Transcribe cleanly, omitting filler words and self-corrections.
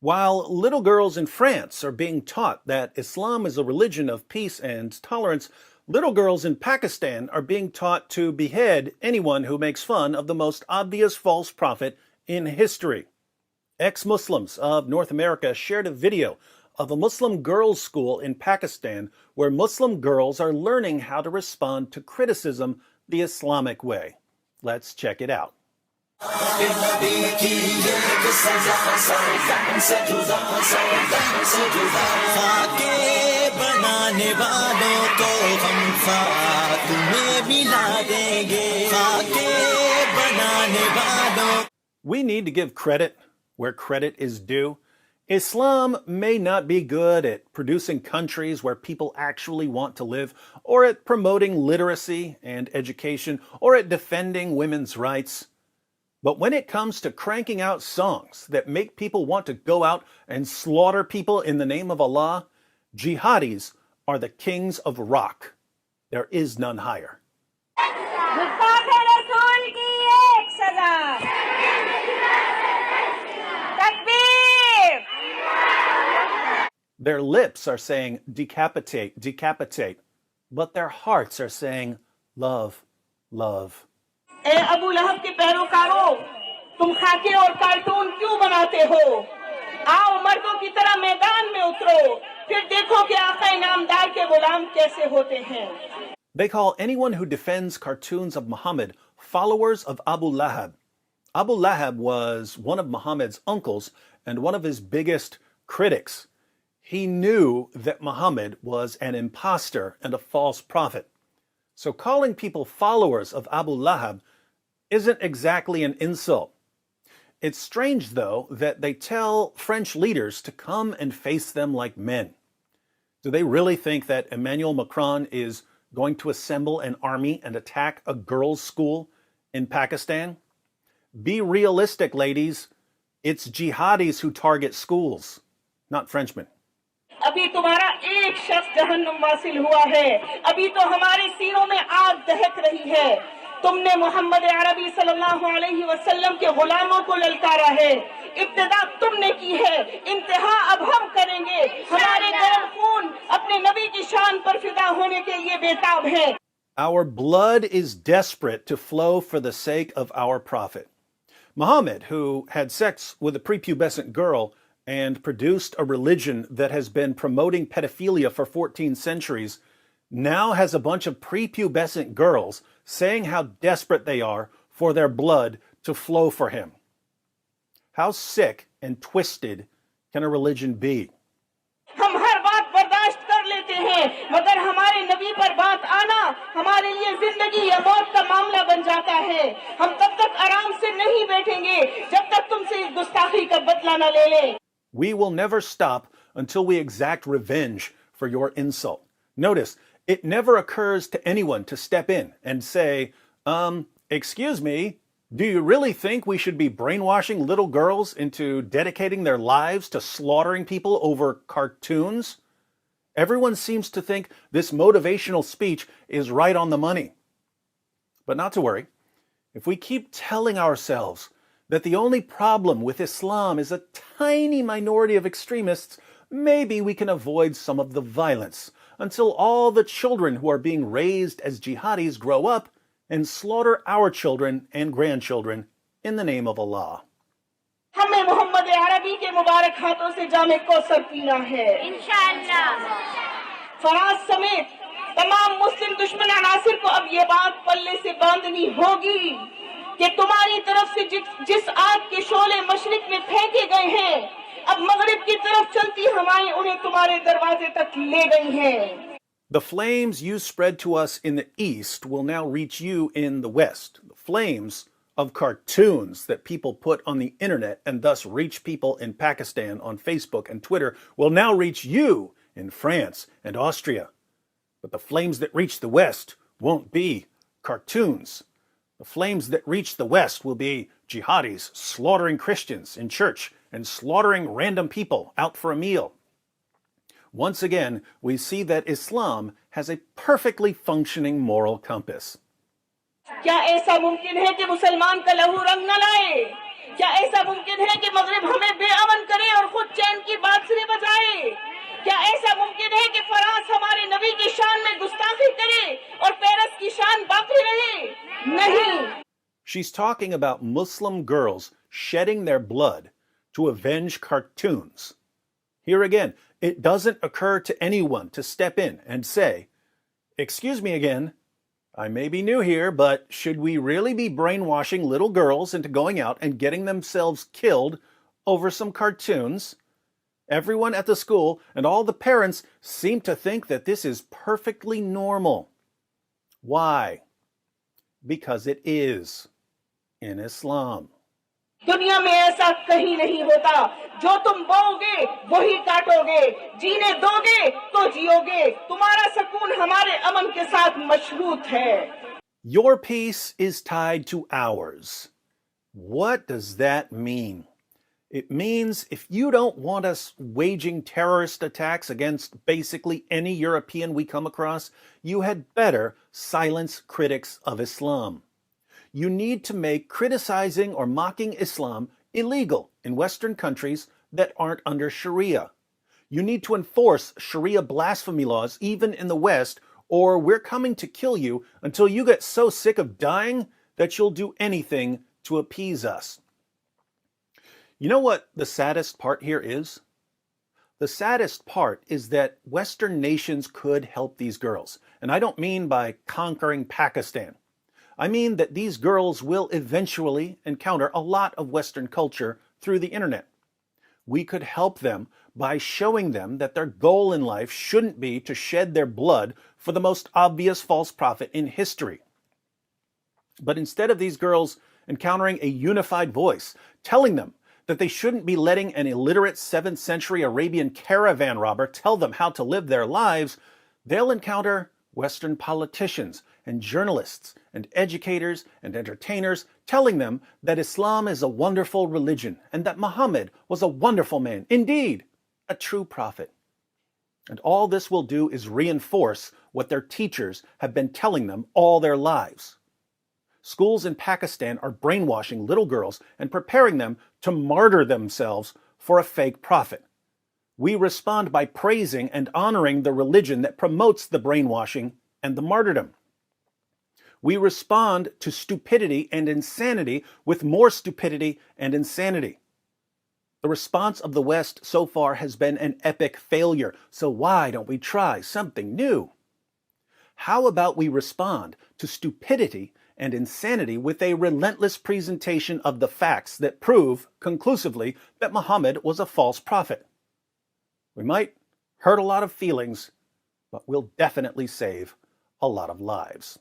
While little girls in France are being taught that Islam is a religion of peace and tolerance, little girls in Pakistan are being taught to behead anyone who makes fun of the most obvious false prophet in history. Ex-Muslims of North America shared a video of a Muslim girls' school in Pakistan where Muslim girls are learning how to respond to criticism the Islamic way. Let's check it out. We need to give credit where credit is due. Islam may not be good at producing countries where people actually want to live, or at promoting literacy and education, or at defending women's rights. But when it comes to cranking out songs that make people want to go out and slaughter people in the name of Allah, jihadis are the kings of rock. There is none higher. Their lips are saying decapitate, decapitate, but their hearts are saying love, love. ए अबू लहब के पैरोकारों, तुम खाके और cartoon क्यों बनाते हो? आओ मर्दों की तरह मैदान में उतरो, फिर देखो कि आका इनामदार के गुलाम कैसे होते हैं. They call anyone who defends cartoons of Muhammad followers of Abu Lahab. Abu Lahab was one of Muhammad's uncles and one of his biggest critics. He knew that Muhammad was an impostor and a false prophet. So calling people followers of Abu Lahab isn't exactly an insult. It's strange, though, that they tell French leaders to come and face them like men. Do they really think that Emmanuel Macron is going to assemble an army and attack a girls' school in Pakistan? Be realistic, ladies. It's jihadis who target schools, not Frenchmen. अभी तुम्हारा एक शख्स जहन्नुम Vasil हुआ है. अभी तो हमारे सीनों में आग दहक रही है. तुमने मोहम्मद अरबी सल्लल्लाहु अलैहि वसल्लम के गुलामों को ललकारा है. इब्तिदा तुमने की है, इंतहा अब हम करेंगे. हमारे गर्म खून अपने नबी की शान पर फिदा होने के लिए बेताब है. Our blood is desperate to flow for the sake of our prophet. Muhammad, who had sex with a prepubescent girl and produced a religion that has been promoting pedophilia for 14 centuries, now has a bunch of prepubescent girls saying how desperate they are for their blood to flow for him. How sick and twisted can a religion be? हम हर बात बर्दाश्त कर लेते हैं, मगर हमारे नबी पर बात आना हमारे लिए जिंदगी या मौत का मामला बन जाता है. हम तब तक आराम से नहीं बैठेंगे जब तक तुमसे इस गुस्ताखी का बदला न ले लें. We will never stop until we exact revenge for your insult. Notice, it never occurs to anyone to step in and say, excuse me, do you really think we should be brainwashing little girls into dedicating their lives to slaughtering people over cartoons? Everyone seems to think this motivational speech is right on the money. But not to worry. If we keep telling ourselves that the only problem with Islam is a tiny minority of extremists, maybe we can avoid some of the violence until all the children who are being raised as jihadis grow up and slaughter our children and grandchildren in the name of Allah. हमें मोहम्मद अरबी के मुबारक हाथों से जामे कौसर पीना है इंशाअल्लाह. फराज समेत तमाम मुस्लिम दुश्मन अनासिर को अब ये बात पल्ले से बांधनी होगी कि तुम्हारी तरफ से जिस आग के शोले मशरिक में फेंके गए हैं, अब मगरिब की तरफ चलती हवाएं उन्हें तुम्हारे दरवाजे तक ले गई हैं. The flames you spread to us in the east will now reach you in the west. The flames of cartoons that people put on the internet and thus reach people in Pakistan on Facebook and Twitter will now reach you in France and Austria. But the flames that reach the west won't be cartoons. The flames that reach the west will be jihadis slaughtering Christians in church and slaughtering random people out for a meal. Once again, we see that Islam has a perfectly functioning moral compass. क्या ऐसा मुमकिन है कि मुसलमान का लहू रंग न लाए? क्या ऐसा मुमकिन है कि मगरिब हमें बेअमन करे और खुद She's talking about Muslim girls shedding their blood to avenge cartoons. Here again, it doesn't occur to anyone to step in and say, "Excuse me again, I may be new here, but should we really be brainwashing little girls into going out and getting themselves killed over some cartoons?" Everyone at the school and all the parents seem to think that this is perfectly normal. Why? Because it is in Islam. दुनिया में ऐसा कहीं नहीं होता जो तुम बोओगे वही काटोगे जीने दोगे तो जियोगे तुम्हारा सुकून हमारे अमन के साथ मशरूत है Your peace is tied to ours. What does that mean? It means if you don't want us waging terrorist attacks against basically any European we come across, you had better silence critics of Islam. You need to make criticizing or mocking Islam illegal in Western countries that aren't under Sharia. You need to enforce Sharia blasphemy laws even in the West, or we're coming to kill you until you get so sick of dying that you'll do anything to appease us. You know what the saddest part here is? The saddest part is that Western nations could help these girls. And I don't mean by conquering Pakistan. I mean that these girls will eventually encounter a lot of Western culture through the internet. We could help them by showing them that their goal in life shouldn't be to shed their blood for the most obvious false prophet in history. But instead of these girls encountering a unified voice, telling them that they shouldn't be letting an illiterate 7th century Arabian caravan robber tell them how to live their lives, they'll encounter Western politicians and journalists and educators and entertainers telling them that Islam is a wonderful religion and that Muhammad was a wonderful man, indeed, a true prophet. And all this will do is reinforce what their teachers have been telling them all their lives. Schools in Pakistan are brainwashing little girls and preparing them to martyr themselves for a fake prophet. We respond by praising and honoring the religion that promotes the brainwashing and the martyrdom. We respond to stupidity and insanity with more stupidity and insanity. The response of the West so far has been an epic failure, so why don't we try something new? How about we respond to stupidity and insanity with a relentless presentation of the facts that prove conclusively that Muhammad was a false prophet? We might hurt a lot of feelings, but we'll definitely save a lot of lives.